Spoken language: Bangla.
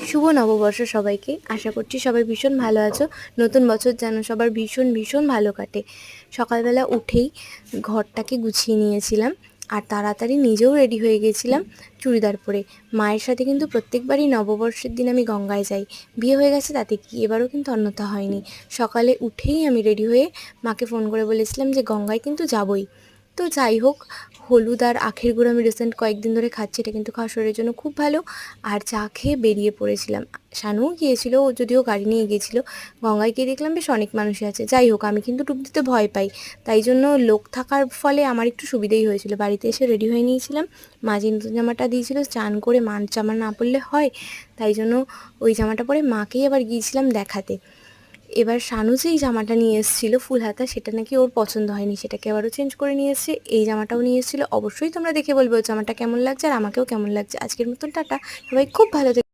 শুভ নববর্ষ সবাইকে। আশা করছি সবাই ভীষণ ভালো আছো। নতুন বছর যেন সবার ভীষণ ভীষণ ভালো কাটে। সকালবেলা উঠেই ঘরটাকে গুছিয়ে নিয়েছিলাম আর তাড়াতাড়ি নিজেও রেডি হয়ে গেছিলাম চুড়িদার পরে। মায়ের সাথে কিন্তু প্রত্যেকবারই নববর্ষের দিন আমি গঙ্গায় যাই। বিয়ে হয়ে গেছে তাতে কি, এবারও কিন্তু অন্যথা হয়নি। সকালে উঠেই আমি রেডি হয়ে মাকে ফোন করে বলেছিলাম যে গঙ্গায় কিন্তু যাবই। তো যাই হোক, হলুদ আর আখের গুঁড়ো আমি রিসেন্ট কয়েকদিন ধরে খাচ্ছি, এটা কিন্তু খাওয়া শরীরের জন্য খুব ভালো। আর চা খেয়ে বেরিয়ে পড়েছিলাম। শানুও গিয়েছিল, ও যদিও গাড়ি নিয়ে গিয়েছিল। গঙ্গায় গিয়ে দেখলাম বেশ অনেক মানুষই আছে। যাই হোক, আমি কিন্তু ডুব দিতে ভয় পাই, তাই জন্য লোক থাকার ফলে আমার একটু সুবিধেই হয়েছিল। বাড়িতে এসে রেডি হয়ে নিয়েছিলাম। মা যে নতুন জামাটা দিয়েছিল, চান করে মার জামা না পরলে হয়, তাই জন্য ওই জামাটা পরে মাকেই আবার গিয়েছিলাম দেখাতে। এবার শানু যে এই জামাটা নিয়ে এসেছিলো ফুল হাতা, সেটা নাকি ওর পছন্দ হয়নি, সেটাকে আবারও চেঞ্জ করে নিয়ে এসেছে। এই জামাটাও নিয়ে এসেছিলো। অবশ্যই তোমরা দেখে বলবে ওর জামাটা কেমন লাগছে আর আমাকেও কেমন লাগছে। আজকের মতন টাটা, সবাই খুব ভালো থেকো।